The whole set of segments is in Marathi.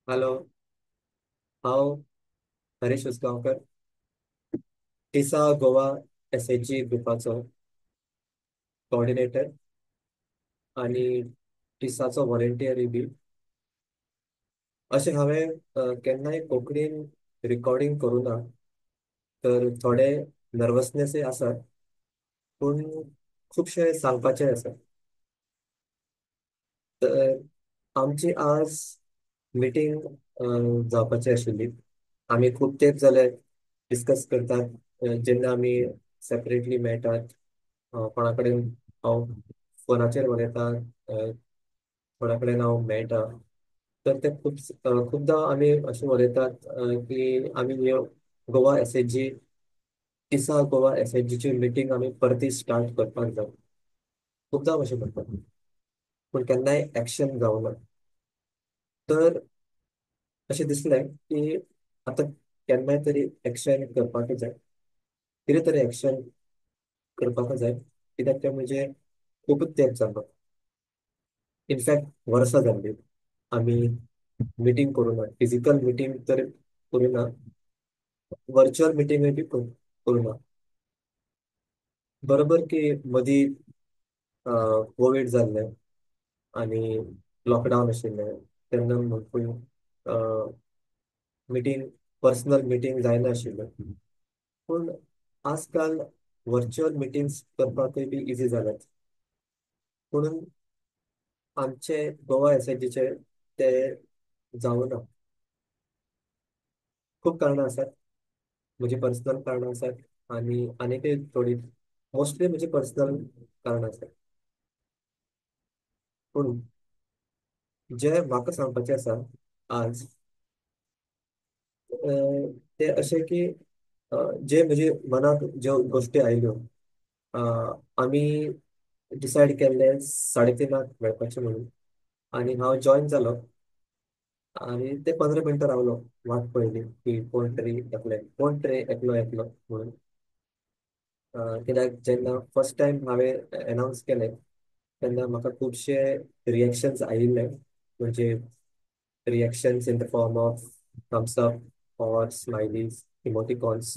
हॅलो. हांव हरीश उसगांवकर, टिसा गोवा एस ग्रुपाचो कोऑर्डिनेटर आणि टिसाचो व्हॉलंटियरी बी. अशें हांवें केन्नाय कोंकणीन रिकॉर्डिंग करूं ना, तर थोडे नर्वसनेसय आसा, पूण खुबशे सांगपाचे आसा. तर आमची आज मिटींग जावपाची आशिल्ली. आमी खूब तेंप जाले डिस्कस करतात, जेन्ना आमी सेपरेटली मेळटात. कोणा कडेन हांव फोनाचेर उलयतां, कोणा कडेन हांव मेळटा. तर ते खुबदां आमी अशें उलयतात, की आमी ह्यो Goa S TISA Goa S meeting आमी परती स्टार्ट करपाक जाय. खुबदां अशें करतात, पूण केन्नाय एक्शन जावना. तर अशें दिसलें की आतां केन्नाय तरी एक्शन करपाक जाय. कितें तरी एक्शन करपाक जाय, कित्याक ते म्हणजे खूबच तेंप जालो. इनफॅक्ट वर्सां जाल्ली आमी मिटींग करूना. फिजिकल मिटींग तर करूना, व्हर्च्युअल मिटींगय बी करूना. बरोबर की मदीं कोवीड जाल्लें आनी लॉकडावन आशिल्लें, तेन्ना मिटींग पर्सनल मिटींग जायना आशिल्लें. पूण आजकाल व्हर्च्युअल मिटिंग्स करपाकय बी इझी जाल्यात. म्हणून आमचे गोवा एसएचजीचे ते जावना. खूप कारणां आसात. म्हजी पर्सनल कारणां आसात आनी आनीकय थोडी, मोस्टली म्हजी पर्सनल कारणां आसात. पूण जे म्हाका सांगपाचें आसा आज, ते अशें की जे म्हजे मनाक ज्यो गोश्टी आयल्यो, अ, आमी डिसायड केल्लें 3:30 मेळपाचें म्हणून. आनी हांव जॉयन जालो आनी ते 15 मिनटां रावलो वाट पयली की कोण तरी एकलो येतलो म्हणून. कित्याक जेन्ना फर्स्ट टायम हांवें अनावन्स केलें, तेन्ना म्हाका खुबशे रिएक्शन्स आयिल्ले. म्हणजे reactions in the form of thumbs up और स्माइलीज, इमोटिकॉन्स.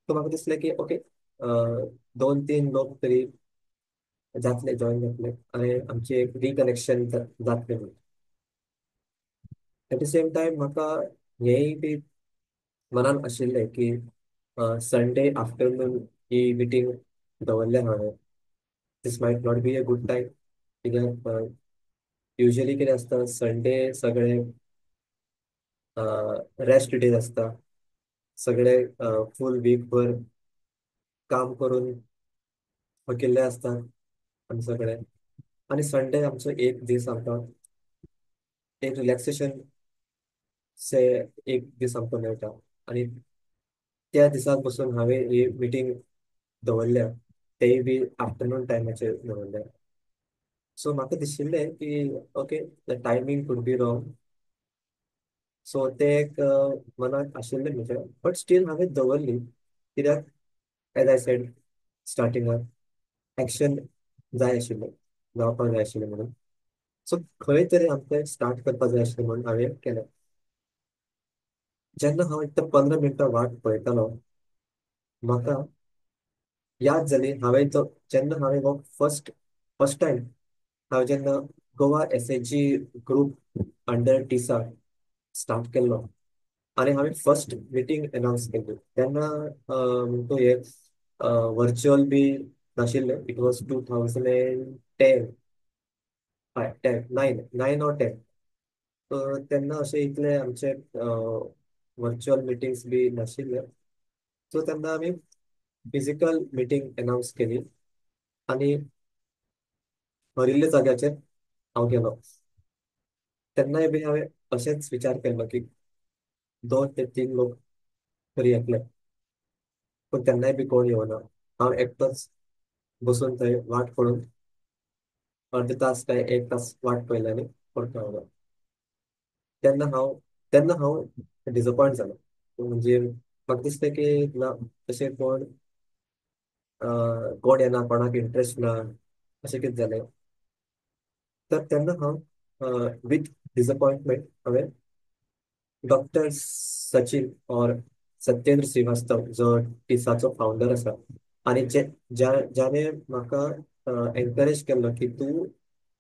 सो म्हाका दिसलें की ओके, 2-3 लोक तरी जातले, जॉइन जातले आनी आमची एक रिकनेक्शन जातलें म्हणून. एट द सेम टायम म्हाका हेंय बी मनान आशिल्लें की संडे आफ्टरनून ही मिटींग दवरल्या हांवें. This might not be a good time, कित्याक युजली कितें आसता, संडे सगळे रेस्ट डेज आसता. सगळे फूल वीक भर काम करून थकिल्ले असतात आमी सगळे. आनी संडे आमचो एक दीस आमकां एक रिलॅक्सेशन से एक दीस आमकां मेळटा. आनी त्या दिसाक बसून हांवें ही मिटींग दवरल्या, तेय बी आफ्टरनून टायमाचेर दवरल्या. सो म्हाका दिशिल्लें की okay, the timing could be wrong. So ते एक मनाक आशिल्लें म्हज्या, बट स्टील हांवें दवरली. कित्याक एज आय सेड स्टार्टिंगाक, एक्शन जाय आशिल्लें, जावपाक जाय आशिल्लें म्हणून. सो खंय तरी आमकां स्टार्ट करपाक जाय आशिल्लें म्हणून हांवें केलें. जेन्ना हांव एकदां 15 मिनटां वाट पळयतालो, म्हाका याद जाली जेन्ना हांवें हो फर्स्ट टायम हांव जेन्ना Goa SHG group under TISA start केल्लो आनी हांवें फर्स्ट मिटींग अनावन्स केल्ली, तेन्ना म्हणटो हे व्हर्च्युअल बी नाशिल्लें. इट वॉज 2010, हय 10, 9 और 10. तेन्ना अशें इतले आमचे व्हर्च्युअल मिटिंग्स बी नाशिल्ले. सो तेन्ना आमी फिजिकल मिटींग अनावन्स केली आनी ठरिल्ल्या जाग्याचेर हांव गेलो. तेन्नाय बी हांवें अशेंच विचार केल्लो की 2 ते 3 लोक तरी येतले, पूण तेन्नाय बी कोण येवना. हांव एकटोच बसून थंय वाट पळोवन अर्द तास काय 1 तास वाट पयलें आनी परत रावलो. तेन्ना हांव तेन्ना हांव डिसअपॉयंट जालो. म्हणजे म्हाका दिसलें की ना, तशें कोण येना, कोणाक इंट्रस्ट ना, अशें कितें जालें. तर तेन्ना हांव विथ डिसअपॉयंटमेंट हांवें डॉक्टर सचिन और सत्येंद्र श्रीवास्तव जो टिसाचो फाउंडर असा, आणि ज्याने म्हाका एनकरेज केलं की तू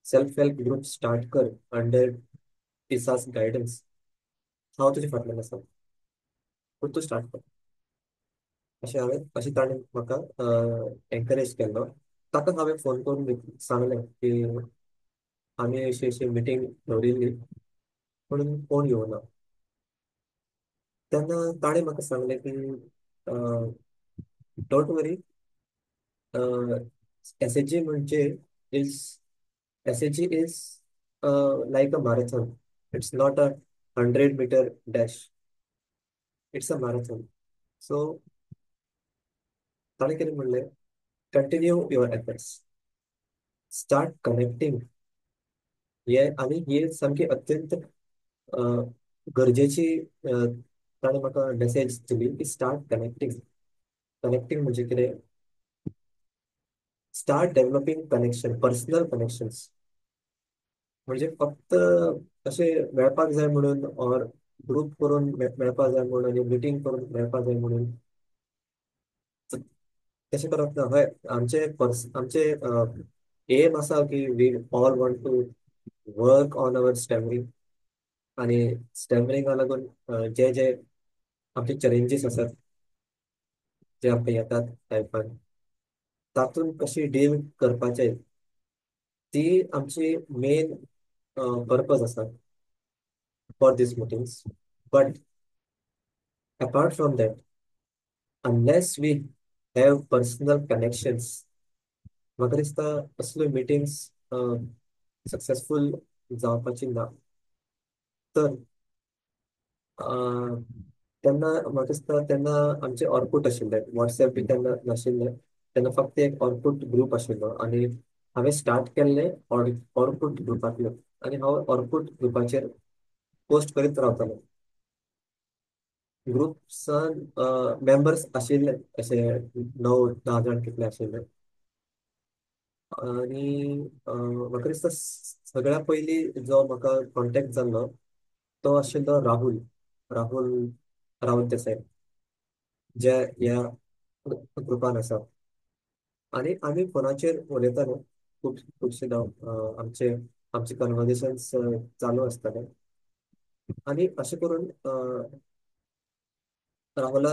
सेल्फ हेल्प ग्रुप स्टार्ट कर अंडर टिसास गायडन्स. हांव तुजे फाटल्यान आसा, तू स्टार्ट कर. अशें ताणें म्हाका एनकरेज केल्लो. ताका हांवें फोन करून सांगलें की आमी अशी अशी मिटींग दवरिल्ली, म्हणून कोण येवना. तेन्ना ताणें म्हाका सांगलें की डोंट वरी, एसएचजी म्हणजे is SHG is like a marathon. It's not a 100 metre dash, it's a marathon. So ताणें कितें म्हणलें, continue your efforts, start connecting. हे आणि हे सामकी अत्यंत अ, गरजेची ताणें म्हाका मेसेज दिली की स्टार्ट कनेक्टिंग. कनेक्टिंग म्हणजे कितें, start developing connection, personal connections. म्हणजे फक्त असे मेळपाक जाय म्हणून और ग्रुप करून मेळपाक जाय म्हणून आणि मिटींग करून मेळपाक जाय म्हणून तशें करप ना. हय, आमचे एम आसा की we all want to work on our stamming. आणि स्टॅमिंगा लागून जे जे आमचे चॅलेंजीस आसात, जे आमकां येतात लायफान, तातूंत कशी डील करपाचे, ती आमची मेन पर्पज आसा for these meetings. But apart from that, unless we have personal connections, म्हाका दिसता असल्यो मिटिंग्स सक्सेसफुल जावपाची ना. तर अं, तेन्ना म्हाका दिसता तेन्ना आमचे ऑर्कूट आशिल्ले, व्हॉट्सएप बी तेन्ना नाशिल्ले. तेन्ना फक्त एक ऑर्कूट ग्रुप आशिल्लो आणि हांवें स्टार्ट केल्ले ऑर्कूट ग्रुपांतलो. आणि हांव ऑर्कूट ग्रुपाचेर पोस्ट करीत रावतालो. ग्रुप्सान मेंबर्स आशिल्ले अशे 9-10 जाण कितले आशिल्ले. आणि म्हाका दिसता सगळ्या पयलीं जो म्हाका कॉन्टेक्ट जाल्लो तो आशिल्लो राहुल. राहुल राऊत देसाय, जे ह्या ग्रुपान आसा. आणि आमी फोनाचेर उलयताले खुबशे दाव आमचे आमचे कन्वर्सेशन्स चालू आसताले. आणि अशें करून राहुला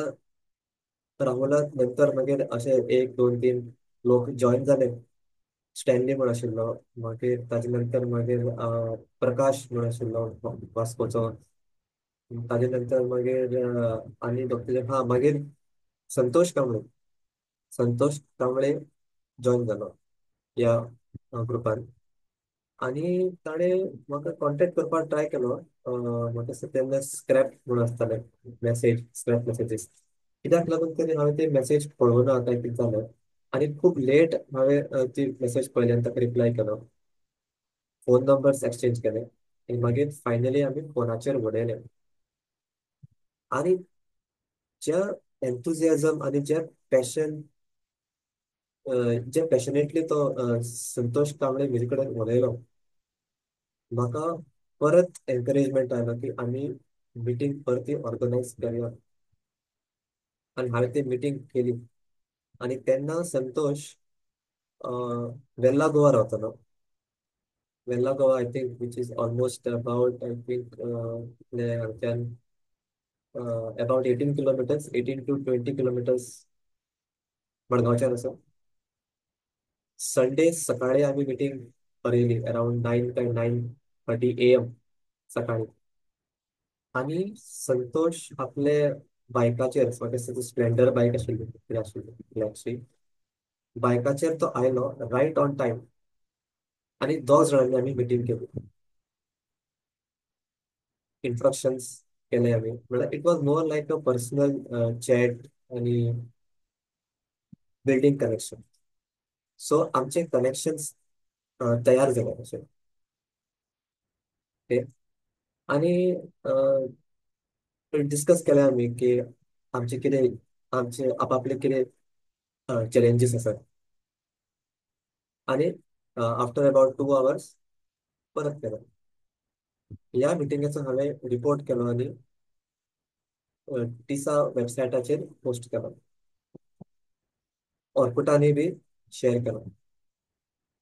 राहुला नंतर मागीर अशे 1, 2, 3 लोक जॉईन जाले. स्टॅनली म्हण आशिल्लो, मागीर ताजे नंतर मागीर प्रकाश म्हण आशिल्लो वास्कोचो. ताजे नंतर मागीर आनी दोग तिग हा मागीर संतोष कांबळे. संतोष कांबळे जॉईन जालो या ग्रुपान. आणि ताणें म्हाका कॉन्टॅक्ट करपाक ट्राय केलो. म्हाका दिसता तेन्ना स्क्रॅप म्हणून आसताले मेसेज, स्क्रॅप मेसेजीस. कित्याक लागून तरी हांवें ती मेसेज पळोवना काय कितें जालें. आणि खूब लेट हांवें ती मेसेज पळयली आनी ताका रिप्लाय केलो. फोन नंबर्स एक्सचेंज केले आणि मागीर फायनली आमी फोनाचेर उलयले. आणि ज्या एन्थुझियाझम आणि ज्या पॅशन, जे पॅशनेटली तो संतोष कांबळे म्हजे कडेन उलयलो, म्हाका परत एनकरेजमेंट आयलो की आमी मिटींग परती ऑर्गनायज करूया. आणि हांवें ती मिटींग केली. आणि तेन्ना संतोष वेल्ला गोवा रावतालो. Velha Goa I think which is almost about I think हांगच्यान अबाउट 18 किलोमीटर्स, 18 to 20 किलोमीटर्स मडगांवच्यान आसा. संडे सकाळी आम्ही मिटिंग करेली अराउंड 9 काय 9:30 AM सकाळी. आणि संतोष आपले बायकाचेर, स्प्लेंडर बायक आशिल्ली कितें आशिल्ली ब्लॅकशी, बायकाचेर तो आयलो रायट ऑन टायम. आणि दोग जाणांनी आम्ही मिटींग केली. इंट्रोडक्शन्स केले आम्ही, म्हणजे it was more like a personal chat आणि बिल्डिंग कनेक्शन. सो आमचे कनेक्शन्स तयार झाले असे. ओके. आणि डिस्कस केले आम्ही की आमचे कितें, आमचे आपापले कितें चॅलेंजीस आसात. आणि आफ्टर अबाउट 2 hours परत केलो. या मिटिंगेचो हांवें रिपोर्ट केलो. आणि टिसा वेबसायटाचेर पोस्ट केलो, ऑर्कुटाने बी शेअर केलो.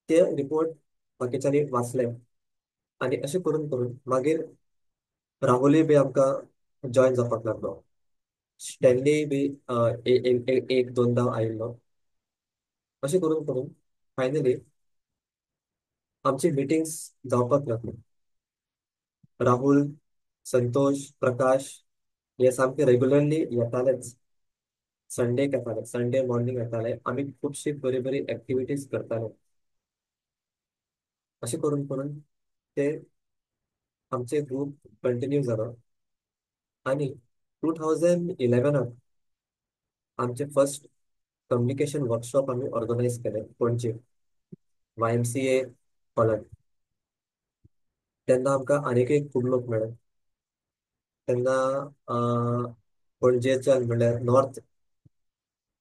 ते रिपोर्ट बाकीच्यांनी वाचले, आणि अशें करून करून मागीर राहुलय बी आमकां जॉइन जावपाक लागलो. स्टॅनली बी एक दोनदा आयिल्लो. अशें करून करून फायनली आमची मिटिंग्स जावपाक लागली. राहुल, संतोष, प्रकाश हे सामके रेग्युलरली येतालेच. संडेक येताले, संडे मॉर्निंग येताले. आमी खुबशी बरी बरी एक्टिविटीज करताले. अशें करून करून ते आमचे ग्रुप कंटिन्यू जालो. आणि 2011 आमचे फर्स्ट कम्युनिकेशन वर्कशॉप आम्ही ऑर्गनायज केले पणजे YMCA हॉलांत. तेन्ना आमकां आनीक एक खूब लोक मेळ्ळे. तेन्ना पणजेच्यान म्हणल्यार नॉर्थ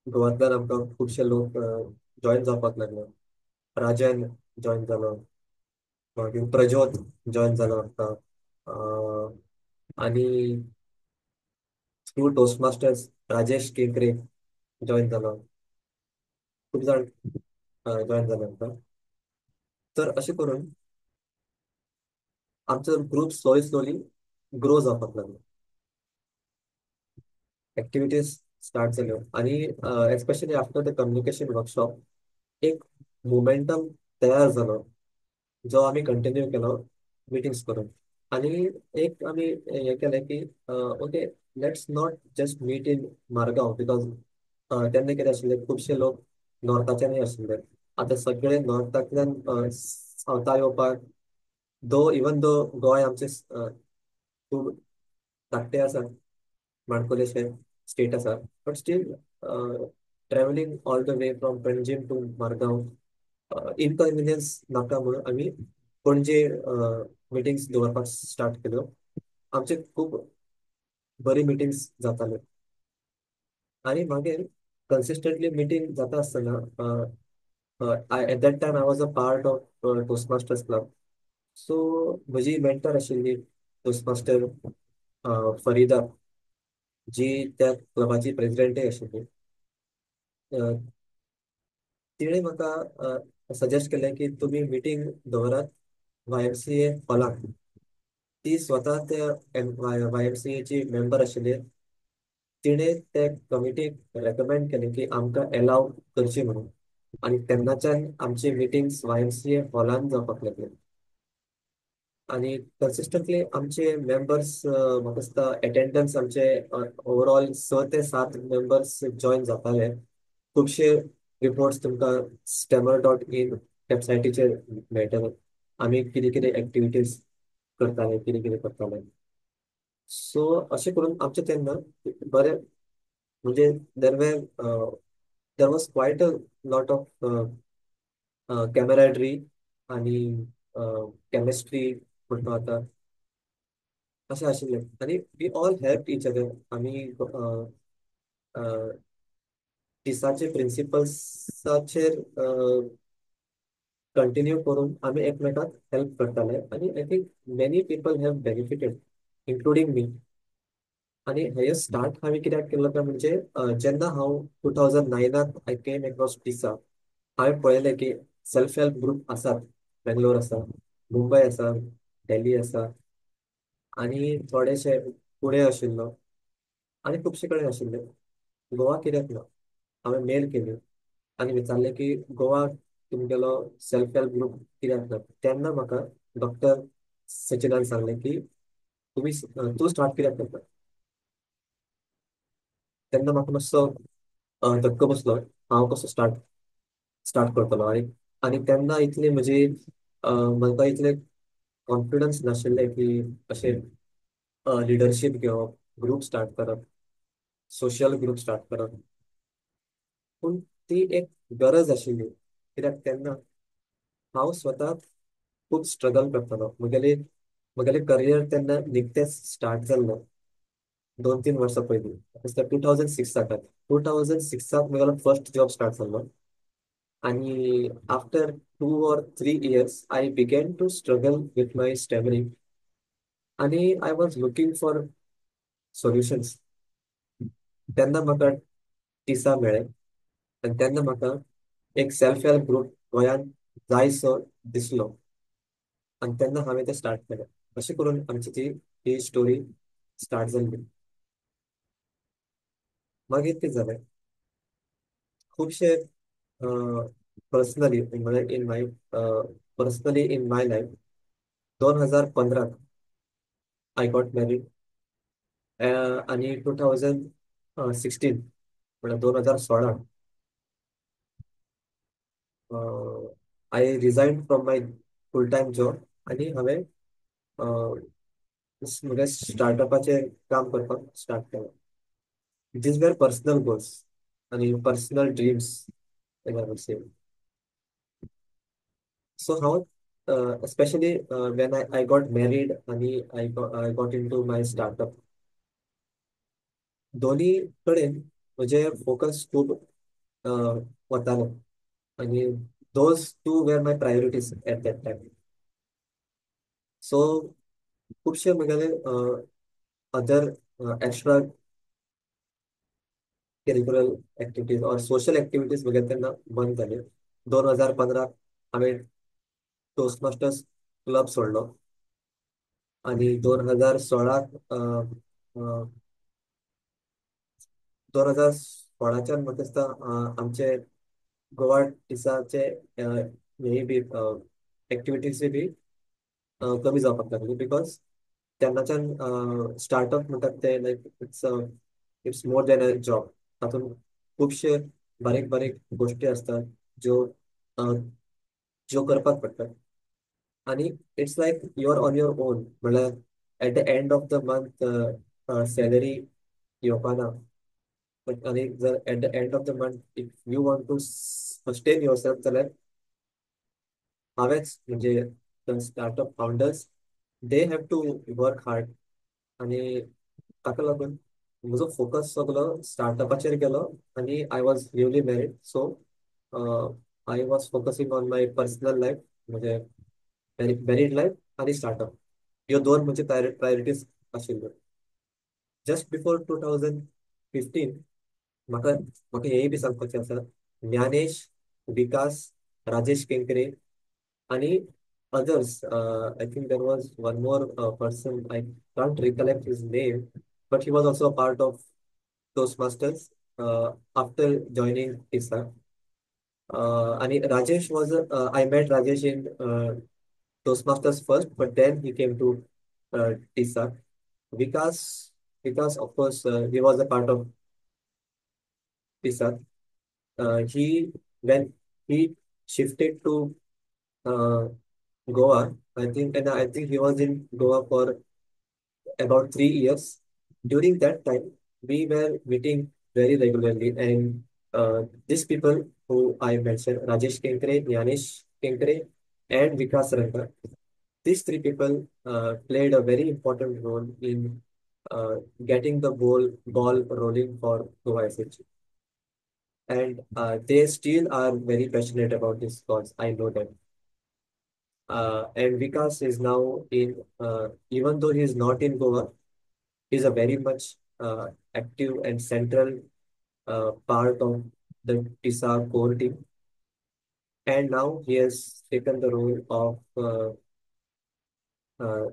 गोवांतल्यान आमकां खुबशे लोक जॉइन जावपाक लागले. राजन जॉइन जालो, मागीर प्रज्योत जॉइन जालो आमकां. आनी स्कूल टोस्ट मास्टर्स राजेश केकरे जॉइन जालो. खूब जाण जॉइन जाले आमकां. तर अशें करून आमचो ग्रुप स्लोली स्लोली ग्रो जावपाक लागलो. एक्टिविटीज स्टार्ट जाल्यो, आणि especially after the communication workshop एक मोमेंटम तयार जालो, जो आमी कंटिन्यू केलो मिटिंग्स करून. आणि एक आमी हे केलें की okay, let's not just meet in Margao, because तेन्ना कितें आशिल्लें, खुबशे लोक नॉर्थाच्यानय आशिल्ले. आतां सगळे नॉर्थांतल्यान सावथा येवपाक, दो इवन दो गोंय आमचे खूब धाकटें आसा, माणकुलेशें स्टेट आसा, but still travelling all the way from Panjim to Margao inconvenience नाका म्हणून आमी पणजे मिटिंग्स दवरपाक स्टार्ट केल्यो. आमचे खूब बरी मिटिंग्स जाताल्यो. आणि मागीर कन्सिस्टंटली मिटींग जाता आसतना at that time I was a part of Toastmasters club. So म्हजी मेंटर आशिल्ली टोस्ट मास्टर फरिदा, जी त्या क्लबाची प्रेसिडेंटय आशिल्ली. अ, तिणें म्हाका सजेस्ट केलें की तुमी मिटींग दवरात YMCA हॉलांत. ती स्वता त्या YMCA मेंबर आशिल्ली. तिणें ते कमिटीक रेकमेंड केलें की आमकां एलाव करची म्हणून. आणि तेन्नाच्यान आमची मिटिंग्स YMCA हॉलांत जावपाक लागले. आणि कन्सिस्टंटली आमचे मेंबर्स म्हाका दिसता एटेंडन्स आमचे ओवरऑल 6 ते 7 मेंबर्स जॉइन जाताले. खुबशे रिपोर्ट्स तुमकां stammer.in वेबसायटीचेर मेळटले. आमी कितें कितें एक्टिविटीज करताले, कितें कितें करताले. सो अशें करून आमचे तेन्ना बरें, म्हणजे there way there was quite a lot of camaraderie आणि केमिस्ट्री म्हणटा आता अशें आशिल्लें. आनी we all help each other. आमी टिसाचे प्रिन्सिपल्साचेर कंटिन्यू करून आमी एकमेकाक हेल्प करताले. आणि I think many people have benefited, including me. आणि हे स्टार्ट हांवें कित्याक केलो काय म्हणजे जेन्ना हांव 2009 आय केम अक्रॉस टिसा, हांवें पळयलें की सेल्फ हेल्प ग्रुप आसात. बेंगलोर आसा, मुंबय आसा, दिल्ली आसा, आणि थोडेशे पुणे आशिल्लो, आणि खुबशे कडेन आशिल्ले. गोवा कित्याक ना. हांवें मेल केली आनी विचारलें की गोवा तुमगेलो सेल्फ हेल्प ग्रुप कित्याक ना. तेन्ना म्हाका डॉक्टर सचिनान सांगलें की तूं स्टार्ट कित्याक करता. तेन्ना म्हाका मातसो धक्को बसलो, हांव कसो स्टार्ट स्टार्ट करतलो. आणि आणि तेन्ना इतली म्हजी म्हाका इतले कॉन्फिडन्स नाशिल्ले की अशें लिडरशीप घेवप, ग्रुप स्टार्ट करप, सोशल ग्रुप स्टार्ट करप. पूण ती एक गरज आशिल्ली, कित्याक तेन्ना हांव स्वता खूब स्ट्रगल करतालो. म्हगेले करियर तेन्ना निकतेंच स्टार्ट जाल्लो 2-3 वर्सां पयलीं. 2006 जाता. 2006 म्हगेलो फर्स्ट जॉब स्टार्ट जाल्लो. आणि after 2 or 3 years I begin to struggle with my stammering. आणि I was looking for solutions. तेन्ना म्हाका टिसा मेळ्ळें आनी तेन्ना म्हाका एक सेल्फ हेल्प ग्रुप गोंयांत जायसो दिसलो आनी तेन्ना हांवें तें स्टार्ट केलें. अशें करून आमची ती ही स्टोरी स्टार्ट जाल्ली. मागीर कितें जालें, खुबशे पर्सनली म्हणजे in my life 2015 I got married आणि 2016 म्हणजे 2016 I resign from my full time job आणि हांवें म्हज्या स्टार्टअपाचेर काम करपाक स्टार्ट केलें. दीज वेर पर्सनल गोल्स आणि पर्सनल ड्रीम्स से. सो हांव specially when I got married and I got in to my startup, दोन्ही कडेन म्हजे फोकस खूब वतालो आणि those two were my priorities at that time. So खुबशे म्हगेले अदर एक्स्ट्रा करिक्युलर ऍक्टिव्हिटीज और सोशल ऍक्टिव्हिटीज वगैरे तेन्ना बंद जाले. 2015 हांवें टोस्टमास्टर्स क्लब सोडलो आणि 2016 2016च्यान म्हाका दिसता आमचे गोवा टिसाचे हे बी ऍक्टिव्हिटीज बी कमी जावपाक लागली बिकॉज तेन्नाच्यान स्टार्टअप म्हणटात ते like it's more than a job. तातूंत खुबशे बारीक बारीक गोश्टी असतात ज्यो अ, ज्यो करपाक पडटात आणि it's like you are on your own. म्हणल्यार at the end of the month salary येवपाना, आणि जर at the end of the month if you want to sustain your self जाल्यार हांवेंच म्हणजे startup founders they have to work hard. आणि ताका लागून म्हजो फोकस सगळो स्टार्टअपाचेर गेलो आणि I was newly married. So I was focusing on my personal life म्हणजे मॅरीड लायफ आणि स्टार्टअप, ह्यो दोन म्हणजे प्रायोरिटीज आशिल्ल्यो. जस्ट बिफोर 2015 म्हाका म्हाका हेय बी सांगपाचें आसा, ज्ञानेश, विकास, राजेश केंकरे आणि others. I think there was one more person. I can't recollect his name, but he was also a part of Toastmasters after joining TISA. And Rajesh was, I met Rajesh in Toastmasters first, but then he came to TISA. Vikas, Vikas, of course, he was a part of TISA. When he shifted to uh, Goa, I think he was in Goa for about 3 years. During that time, we were meeting very regularly, and these people who I mentioned, Rajesh Kenkre, Yanesh Kenkre, and Vikas Ranka, these three people played a very important role in getting the ball rolling for Goa SHG. And they still are very passionate about this cause. I know that. And Vikas is now even though he is not in Goa, he's a very much active and central part of the TISA core team. And now he has taken the role of uh,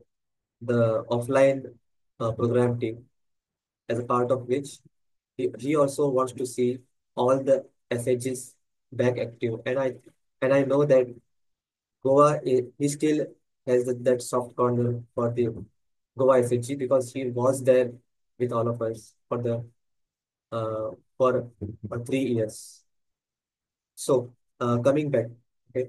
the offline program team, as a part of which he also wants to see all the SHGs back active. And I know that Goa, he still has that soft corner for the Goa SHG because he was there with all of us uh, for 3 years. So coming back, okay,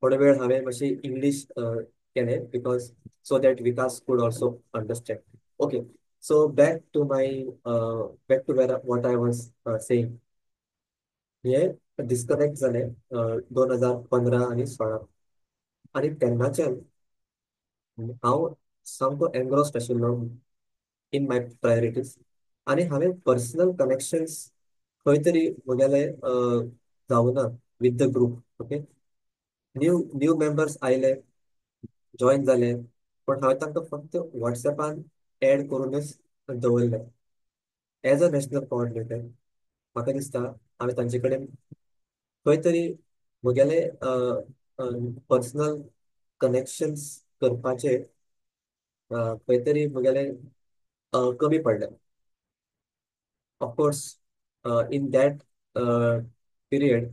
थोडे वेळ हांवें मातशी इंग्लीश केलें because so that Vikas could also understand. Okay, so back to where what I was saying. हे डिस्कनेक्ट जालें 2015 आणि 16 आणि तेन्नाच्यान हांव सामको एनग्रॉस्ड आशिल्लो इन माय प्रायोरिटीज. आणि हांवें पर्सनल कनेक्शन्स खंय तरी म्हगेले जावना with the group. Okay, new new members आयले, जॉईन जाले, पण हांवें तांकां फक्त व्हॉट्सॅपान ऍड करूनच दवरले. एज अ नॅशनल कोऑर्डिनेटर म्हाका दिसता हांवें तांचे कडेन खंय तरी म्हगेले पर्सनल कनेक्शन्स करपाचे खंय तरी म्हगेले कमी पडले. ऑफकोर्स इन दॅट पिरियड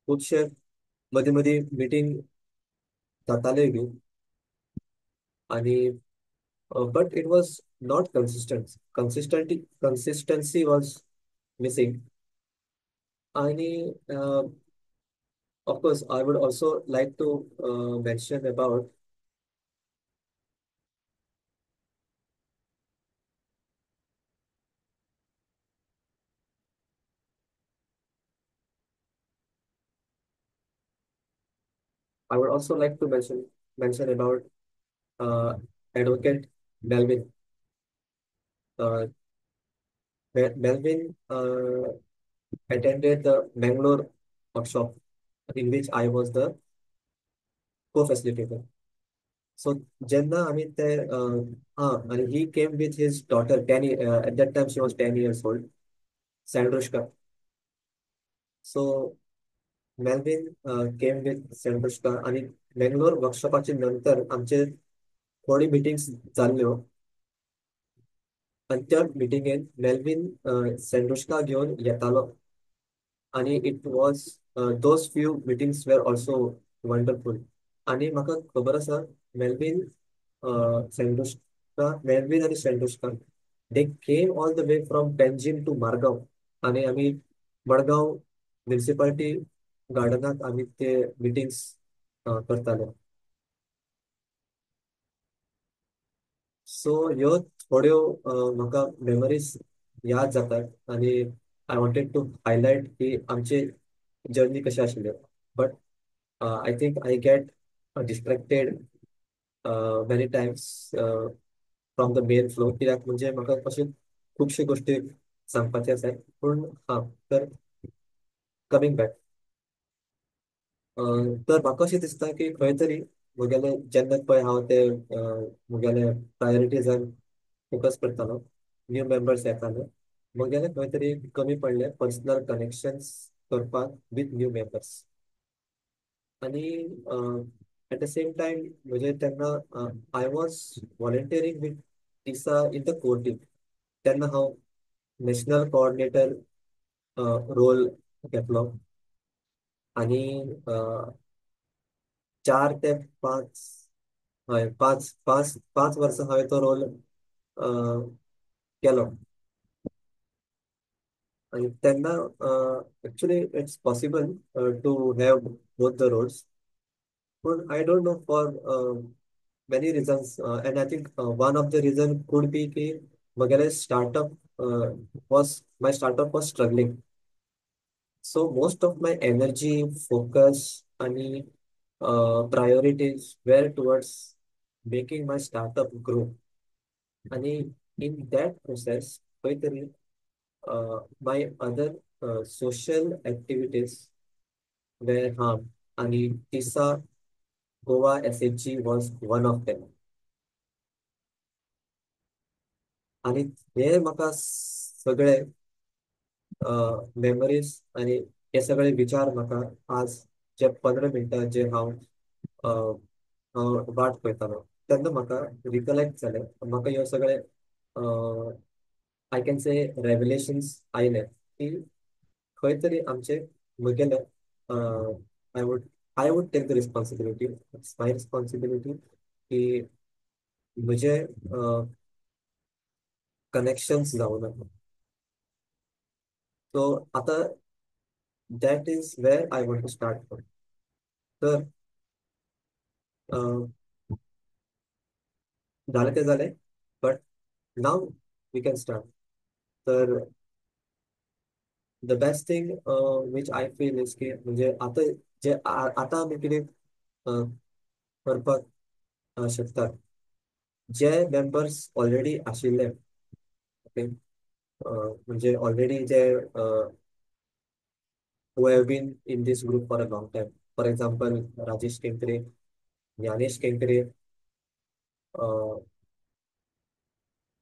खुबशे मदीं मदीं मिटींग जाताले बी आणि but it was not consistency was missing. आणि of course I would also like to mention about I would also like to mention about uh, advocate Melvin. uh, Melvin attended the Bangalore workshop in which I was the co-facilitator. So Jenna, I mean, and he came with his daughter, at that time she was 10 years old, Sandrushka. So Melvin came with Sandrushka आणि बेंगलोर वर्कशॉपाचे नंतर आमचे थोडी मिटिंग्स जाल्ल्यो आणि त्या मिटिंगेन मेल्विन सँड्रुस्का घेऊन येतालो आणि it was those few meetings were also wonderful. आणि म्हाका खबर आसा मेल्विन मेल्विन आणि Sandruska they came all the way from Panjim to Margao आणि आम्ही मडगांव म्युनिसिपालिटी गार्डनात आम्ही ते मिटिंग्स करताले. सो ह्यो थोड्यो म्हाका मेमरीज याद जातात आणि आय वॉन्टेड टू हायलाइट की आमचे जर्नी कशी आशिल्ले. But I think I get distracted many Times from the main flow, कित्याक म्हणजे म्हाका अशे खुबशे गोष्टी सांगपाचे आसात. पूण हा, तर कमिंग बॅक, तर म्हाका अशें दिसता की खंय तरी म्हगेले जेन्ना पळय हांव ते म्हगेले प्रायोरिटीजान फोकस करतालो, न्यू मेंबर्स येताले, म्हगेले खंय तरी कमी पडले पर्सनल कनेक्शन्स करपाक विथ न्यू मेंबर्स. आणि एट द सेम टाइम म्हणजे तेन्ना I was volunteering with TISA in the core team. तेन्ना हांव नॅशनल कोऑर्डिनेटर रोल घेतलो आणि 4 ते 5, हय, 5 वर्सां हांवें तो रोल केलो. आणि तेन्ना actually it's possible to have both the roles. पण I don't know for many reasons, and I think one of the reason could be कि वगैरह startup was my startup was struggling, so most of my energy, focus, आणि priorities were towards making my startup grow. आणि in that process काहीतरी my other social activities were harmed आणि तिसा Goa SHG was one of them. आणि हे म्हाका सगळे मेमरीज आणि हे सगळे विचार म्हाका आज जे 15 मिनटां जे हांव वाट पळयतालो तेन्ना म्हाका रिकलेक्ट जाले. म्हाका ह्यो सगळे आय कॅन से रेवलेशन्स आयले की खंय तरी आमचे म्हगेले I would I would take the responsibility, it's my responsibility की म्हजे कनेक्शन्स जावं ना. सो आता that is where I want to start from. तर अं, झालं ते झालंय, but now we can start. तर the best thing which I feel is की म्हणजे आता जे आता आमी कितें करपाक शकतात, जे मेंबर्स ऑलरेडी आशिल्ले, ओके, म्हणजे ऑलरेडी जे who have been in this group for a long time. For example, Rajesh Kempre, Dnyanesh Kenkre,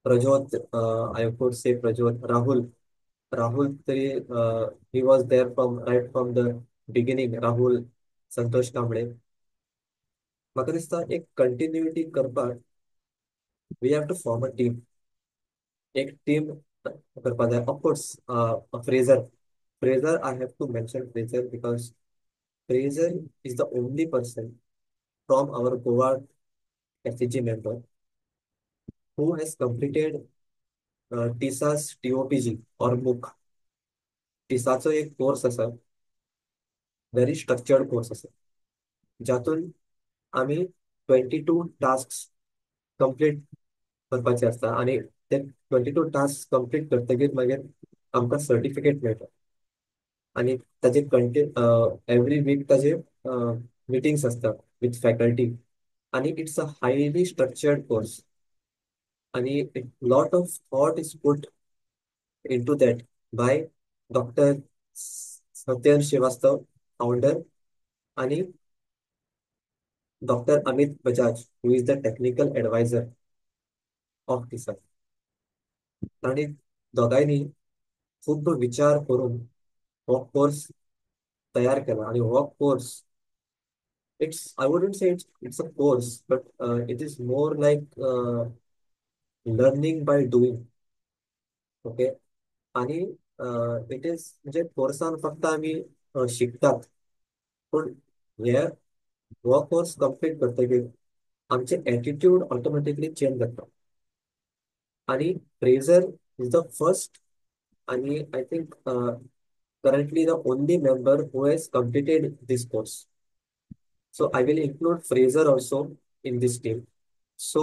Prajot, I would say Prajot, Rahul तरी he was there from right from the beginning. Rahul, Santosh Kamble. म्हाका दिसता एक कंटिन्युटी करपाक we have to form a team. एक टीम करपाक जाय. Of course Fraser, Fraser I have to mention Fraser because Fraser is the only person from our Goa SAG member who has completed TISA's TOPG or MOOC. टिसाचो एक कोर्स असा, व्हेरी स्ट्रक्चर्ड कोर्स असा, ज्यातून आम्ही 22 टास्क कंप्लीट करपाचे असता आणि ते 22 टास्क कंप्लीट करतकीर मागीर आमकां सर्टिफिकेट मेळटा. आणि ताचे कंटेंट एव्हरी वीक ताचे मिटिंग्स असतात विथ फॅकल्टी. आणि it's a highly structured course आणि lot of thought is put into that by Dr. Satyan Srivastava, founder, आणि Dr. Amit Bajaj, who is the technical advisor of TISA. आणि दोघांनी खूप विचार करून हो कोर्स तयार केला. आणि हो course it's I wouldn't say it's a course but it is more like learning by doing. Okay. आणि इट इज म्हणजे कोर्सान फक्त आम्ही शिकतात, पण हे हो कोर्स कंप्लीट करतकीर आमचे एटिट्यूड ऑटोमॅटिकली चेंज जाता. आणि फ्रेझर इज द फर्स्ट आणि I think currently the only member who has completed this course. So I will include Fraser also in this team. So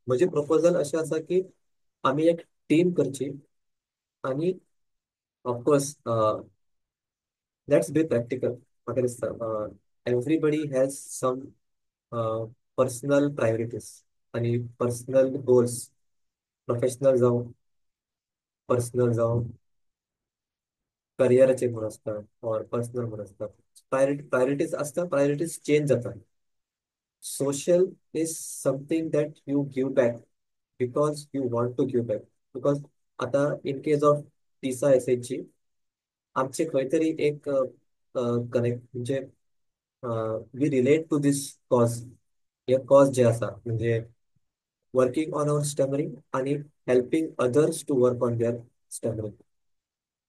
माझे प्रपोजल असे असा की आम्ही एक टीम करची. आणि ऑफकोर्स लेट्स बी प्रॅक्टिकल. म्हाका दिसता everybody has some personal priorities आणि पर्सनल गोल्स. प्रोफेशनल जावं, पर्सनल जावं, करिअरचे म्हण असतात और पर्सनल म्हण असतात. प्रायोरिटीज असतात, प्रायोरिटीज चेंज जातात. Social is something that you give back because you want to give back. Because आता इन केस ऑफ टिसा एसएचची आमचे खंय तरी एक कनेक्ट म्हणजे we relate to this cause. हे कॉज जे आसा म्हणजे working on our stammering and helping others to work on their stammering.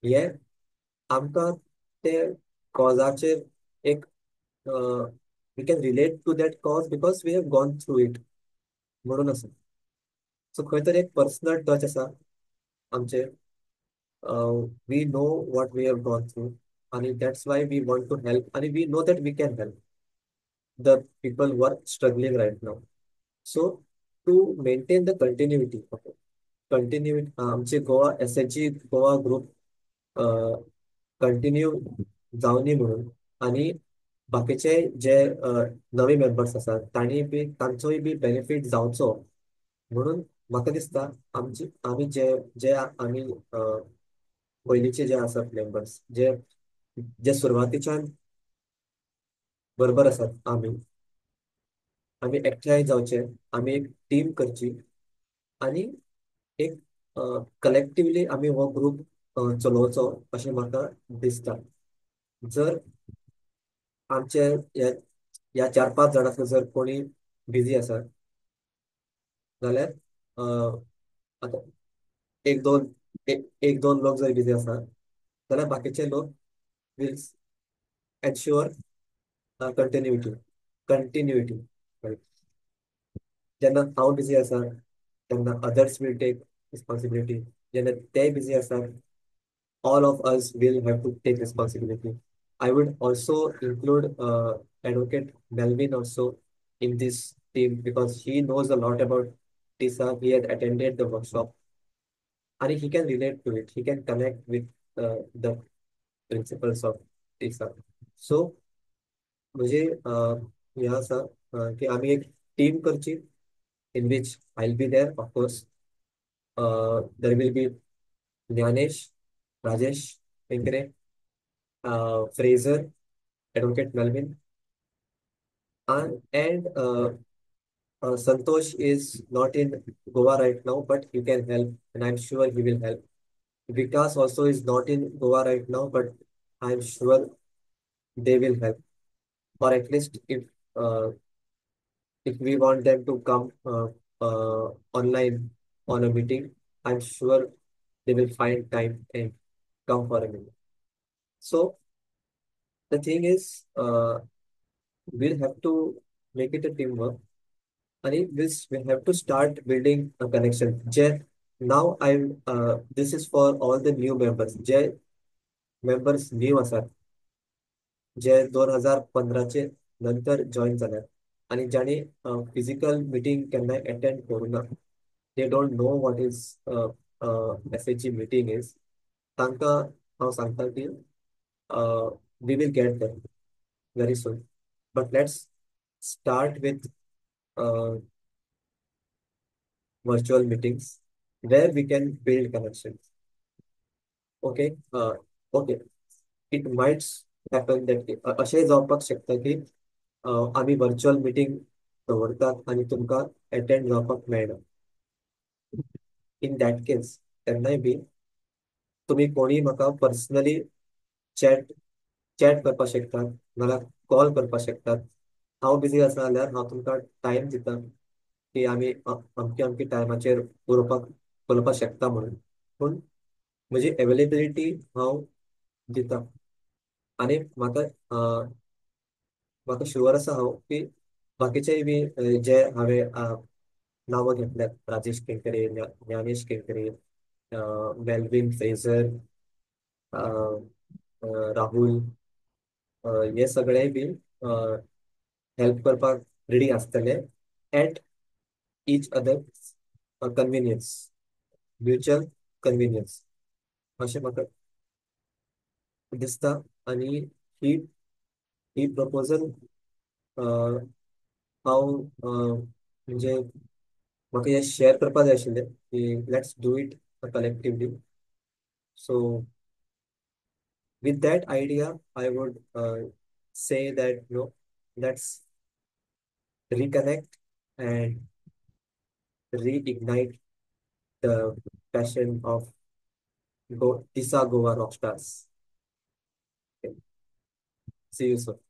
हे आमकां ते कॉजाचेर एक we can relate to that cause because we have gone through it म्हणून आसा. सो खंय तरी एक पर्सनल टच आसा आमचे. We know what we have gone through आणि that's why we want to help आणि we know that we can help the people who are struggling right now. So to maintain the continuity, okay, continuity आमचे Goa SHG Goa group continue जावनी म्हणून आणि बाकीचे जे नवे मेंबर्स असतात तांणी बी तांचोय बी बेनिफीट जावचो म्हणून म्हाका दिसता आम्ही जे जे आम्ही पयलींचे जे आसात मेंबर्स जे जे सुरवातीच्यान बरोबर असतात आम्ही एकठांय जावचे. आम्ही एक टीम करची आणि एक कलेक्टिवली आम्ही हो ग्रुप चलोवचो अशें म्हाका दिसता. जर आमचे या 4-5 जाणांतलो जर कोणी बिझी आसा जाल्यार आतां एक दोन एक दोन लोक जर बिझी आसा जाल्यार बाकीचे लोक विल एन्श्युअर कंटिन्युटी. जेन्ना हांव बिझी आसा तेन्ना अदर्स वील टेक रिस्पॉन्सिबिलिटी. जेन्ना ते बिझी आसा all of us will have to take responsibility. I would also include Advocate Melvin also in this team because he knows a lot about TISA. He had attended the workshop and he can relate to it. He can connect with the principles of TISA. So मुझे हे आसा की आम्ही एक टीम करची in which I'll be there, of course. There will be Jnanesh, Rajesh, Pinkare, Fraser, Advocate Melvin, And Santosh is not in Goa right now, but he can help, and I'm sure he will help. Vikas also is not in Goa right now, but I'm sure they will help. Or at least if we want them to come online on a meeting, I'm sure they will find time and come for a meeting. So the thing is, we'll have to make it a teamwork, and we have to start building a connection. Jay, now this is for all the new members. Jay members new असतात जे 2015 नंतर जॉईन झाल्यात आणि ज्याने फिजिकल मिटिंग केन्ना अटेंड करू ना, they don't know what is एस एची मिटिंग इज, तांकां हांव सांगता की we will get them very soon. But let's start with virtual meetings where we can build connections. Okay. Okay. It might happen that अशें जावपाक शकता की आम्ही व्हर्च्युअल मिटिंग दवरतात आणि तुमकां अटेंड जावपाक मेळना. इन दॅट केस तेन्नाय बी तुम्ही कोणी म्हाका पर्सनली चॅट चॅट करपाक शकतात, नाल्यार कॉल करपाक शकतात. हांव बिझी आसा जाल्यार हांव तुमकां टायम दिता की आमी अमके अमके टायमाचेर उलोवपाक शकता म्हणून. पूण म्हजी अवेलेबिलिटी हांव दिता. आणि म्हाका शुअर आसा हांव की बाकीचेय बी जे हांवें नांवां घेतल्यात, राजेश केंकरे, ज्ञानेश केंकरे, मेल्विन फ्रेझर, राहुल, हे सगळे बी हेल्प करपाक रेडी आसतले eight each other convenience, mutual convenience अशें म्हाका दिसता. आणि ही ही प्रपोजल हांव म्हणजे म्हाका हे शेअर करपा जाय आशिल्लें की let's do it collectively. So with that idea, I would say that let's reconnect and reignite the passion of Tisa Goa Rockstars. Okay. See you soon.